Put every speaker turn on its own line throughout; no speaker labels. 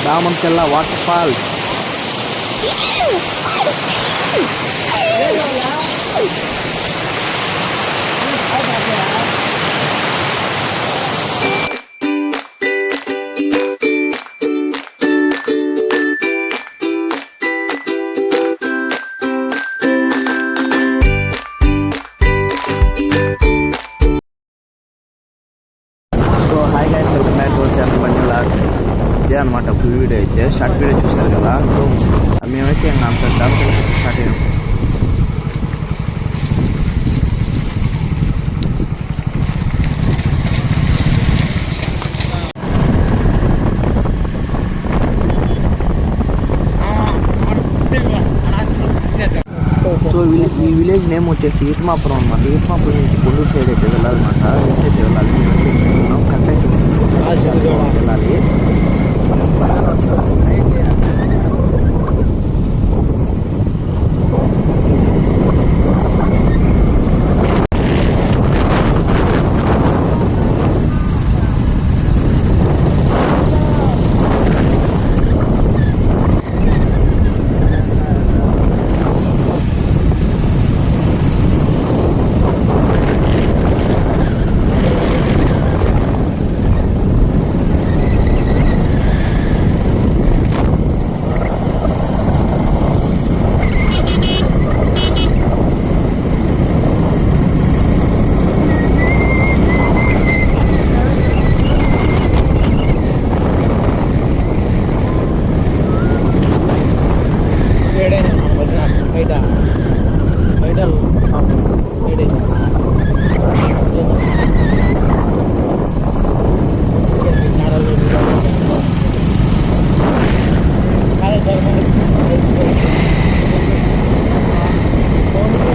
దామన్చెల్ల waterfalls. So hi guys, welcome back to our channel Bunny vlogs. ఇదే అనమాట full video అయితే. Short video చూసారు కదా. సో మేమైతే ఇంకా అంత దామన్చెల్లకి వచ్చి స్టార్ట్ అయ్యాం. సో ఈ విలేజ్ నేమ్ వచ్చేసి ఈట్మాపురం అనమాట. ఈట్మాపురం నుంచి కొండూరు సైడ్ అయితే వెళ్ళాలన్నమాట. అయితే వెళ్ళాలి, కరెక్ట్ అయితే వెళ్ళాలి.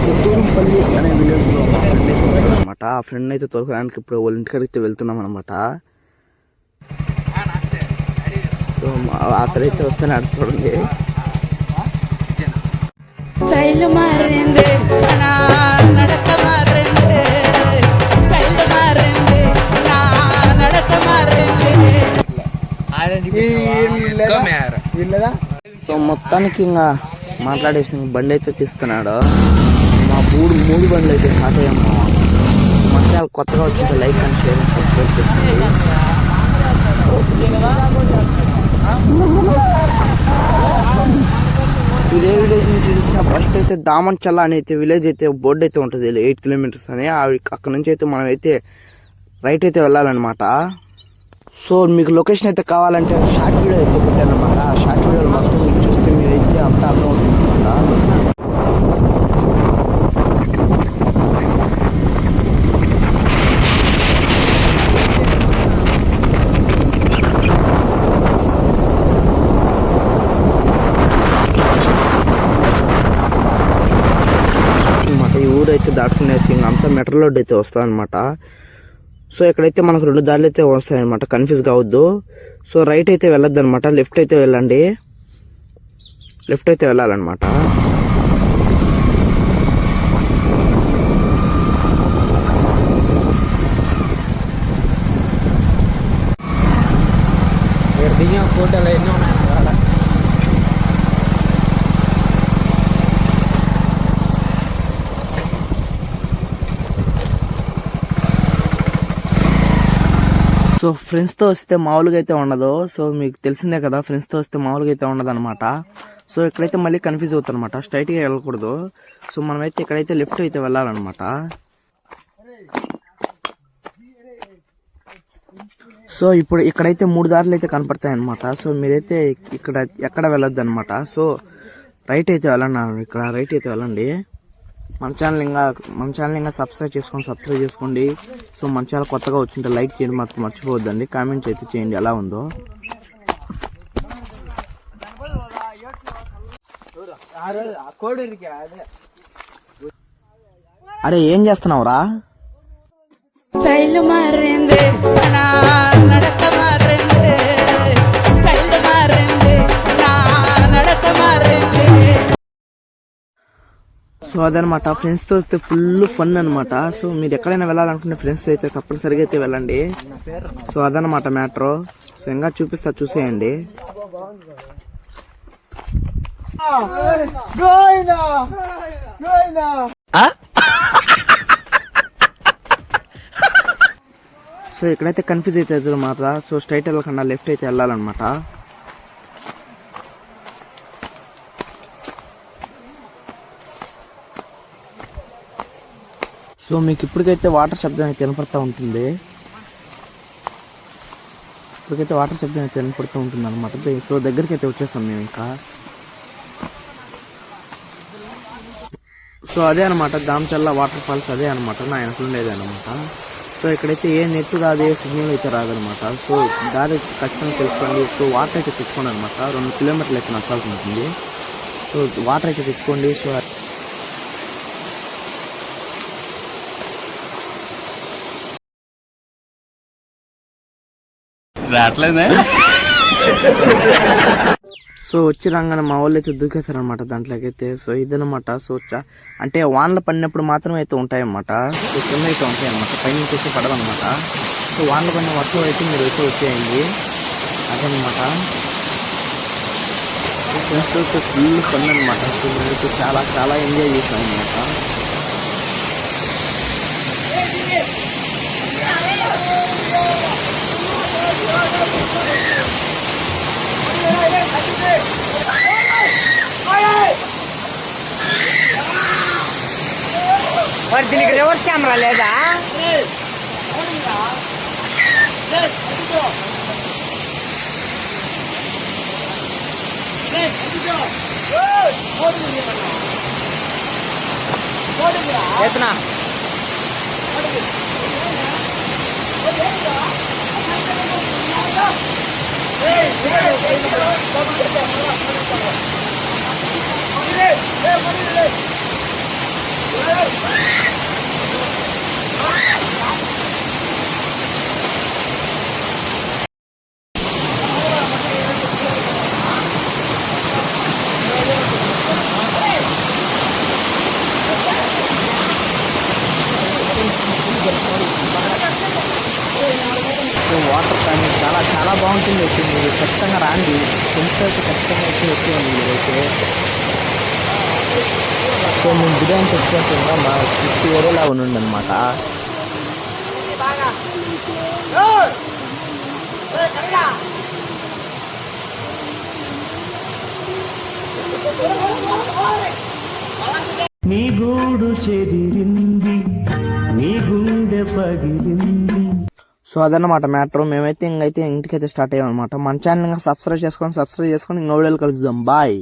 చిత్తూరుపల్లి అనే విలేజ్ లో మా ఫ్రెండ్ అయితే ఉంటాడు అనమాట. ఆ ఫ్రెండ్ అయితే తోలుకోవడానికి ఇప్పుడు వాళ్ళ ఇంటికి అయితే వెళ్తున్నాం అనమాట. సో అతనైతే వస్తున్నాడు చూడండి.
స్టైల్ మారింది, నా నడక మారింది, స్టైల్ మారింది, నా నడక మారింది.
సో మొత్తానికి ఇంకా మాట్లాడేసి బండి అయితే తీస్తున్నాడు. మా మూడు బండ్లు అయితే స్టార్ట్ అయ్యాము. మన ఛానల్ కొత్తగా వచ్చింటే like and share and subscribe చేసుకోండి. ఇదే విలేజ్ నుంచి చూసిన ఫస్ట్ అయితే దామన్చెల్ల అనే అయితే విలేజ్ అయితే బోర్డు అయితే ఉంటుంది 8 కిలోమీటర్స్ అని. అక్కడ నుంచి అయితే మనం అయితే రైట్ అయితే వెళ్ళాలన్నమాట. సో మీకు లొకేషన్ అయితే కావాలంటే షార్ట్ వీడియో అయితే పెట్టానమాట. ఆ షార్ట్ వీడియోలు మొత్తం మీకు చూస్తే మీరైతే అంత అర్థం అవుతుంది అనమాట. ఈ ఊరైతే దాటుకునేసి ఇంకా అంతా మెట్రో రోడ్ అయితే వస్తుంది అనమాట. సో ఇక్కడైతే మనకు 2 దారులు అయితే వస్తాయన్నమాట, కన్ఫ్యూజ్ కావద్దు. సో రైట్ అయితే వెళ్ళొద్దు అనమాట, లెఫ్ట్ అయితే వెళ్ళండి. లెఫ్ట్ అయితే వెళ్ళాలన్నమాట. ఫోటోలు ఎన్నో ఉన్నాయి. సో ఫ్రెండ్స్తో వస్తే మామూలుగా అయితే ఉండదు. సో మీకు తెలిసిందే కదా, ఫ్రెండ్స్తో వస్తే మామూలుగా అయితే ఉండదు అనమాట. సో ఇక్కడైతే మళ్ళీ కన్ఫ్యూజ్ అవుతుంది అనమాట, స్ట్రైట్గా వెళ్ళకూడదు. సో మనమైతే ఇక్కడైతే లెఫ్ట్ అయితే వెళ్ళాలన్నమాట. సో ఇప్పుడు ఇక్కడైతే 3 దారులు అయితే కనపడతాయి అనమాట. సో మీరైతే ఇక్కడ ఎక్కడ వెళ్ళొద్దు అనమాట. సో రైట్ అయితే వెళ్ళండి, ఇక్కడ రైట్ అయితే వెళ్ళండి. మన ఛానల్ ఇంకా సబ్స్క్రైబ్ చేసుకోండి. సో మన ఛానల్ కొత్తగా వచ్చింటే లైక్ చేయండి, మాకు మర్చిపోవద్దండి. కామెంట్స్ అయితే చేయండి ఎలా ఉందో. అరే ఏం చేస్తున్నావురా?
స్టైల్ మారింది, నా నడక మారింది, స్టైల్ మారింది, నా నడక మారింది.
సో అదనమాట, ఫ్రెండ్స్తో అయితే ఫుల్ ఫన్ అనమాట. సో మీరు ఎక్కడైనా వెళ్ళాలనుకుంటే ఫ్రెండ్స్తో అయితే తప్పనిసరిగా అయితే వెళ్ళండి. సో అదనమాట మ్యాటర్. సో ఇంకా చూపిస్తా, చూసేయండి. సో ఇక్కడైతే కన్ఫ్యూజ్ అవుతుంది అనమాట. సో స్ట్రైట్ వెళ్ళకుండా లెఫ్ట్ అయితే వెళ్ళాలన్నమాట. సో మీకు ఇప్పటికైతే వాటర్ శబ్దం అయితే వినపడుతూ ఉంటుంది. ఇప్పటికైతే వాటర్ శబ్దం అయితే వినపడుతూ ఉంటుంది అనమాట. సో దగ్గరికి అయితే వచ్చేసాం మేము ఇంకా. సో అదే అనమాట దామచల్ల వాటర్ ఫాల్స్, అదే అనమాట నా వెనక ఉండేది అనమాట. సో ఇక్కడైతే ఏ నెట్ రాదు, ఏ సిగ్నల్ అయితే రాదనమాట. సో దారి ఖచ్చితంగా తెలుసుకోండి. సో వాటర్ అయితే తెచ్చుకోండి అనమాట. 2 కిలోమీటర్లు అయితే నచ్చాల్సి ఉంటుంది. సో వాటర్ అయితే తెచ్చుకోండి. సో
రావట్లేదే.
సో వచ్చి రాగానే మా వాళ్ళు అయితే దూకేశారనమాట దాంట్లోకి అయితే. సో ఇదనమాట. సో అంటే వానలు పడినప్పుడు మాత్రమే అయితే ఉంటాయన్నమాట. సో కింద అయితే ఉంటాయన్నమాట, పైనుంచి అయితే పడవన్నమాట. సో వానలు పడిన వర్షం అయితే మీరు అయితే వచ్చేయండి, అదనమాట. సో ఫ్రెండ్స్తో అయితే ఫుల్ ఫన్ అనమాట. సో మేమైతే చాలా చాలా ఎంజాయ్ చేసాం అనమాట.
మరి దీనికి రివర్స్ కెమెరా లేదా? ఎత్తునా
సో వాటర్ కానీ చాలా చాలా బాగుంటుంది. అయితే మీరు ఖచ్చితంగా రాండి, ఫ్రెండ్స్తో అయితే ఖచ్చితంగా అయితే వచ్చేయండి మీరైతే. సో మేము బిర్యానీ తెచ్చుకుంటున్నా, మా ట్రిప్ వేరేలా ఉండండి అనమాట.
నీ గూడు చెదిరింది, నీ గుండె పగిలింది.
సో అదన్నమాట మ్యాటర్. మేమైతే ఇంకైతే ఇంటికైతే స్టార్ట్ అయ్యామన్నమాట. మన ఛానల్ ఇంకా సబ్స్క్రైబ్ చేసుకొని ఇంకో వీడియోలు కలుద్దాం. బాయ్.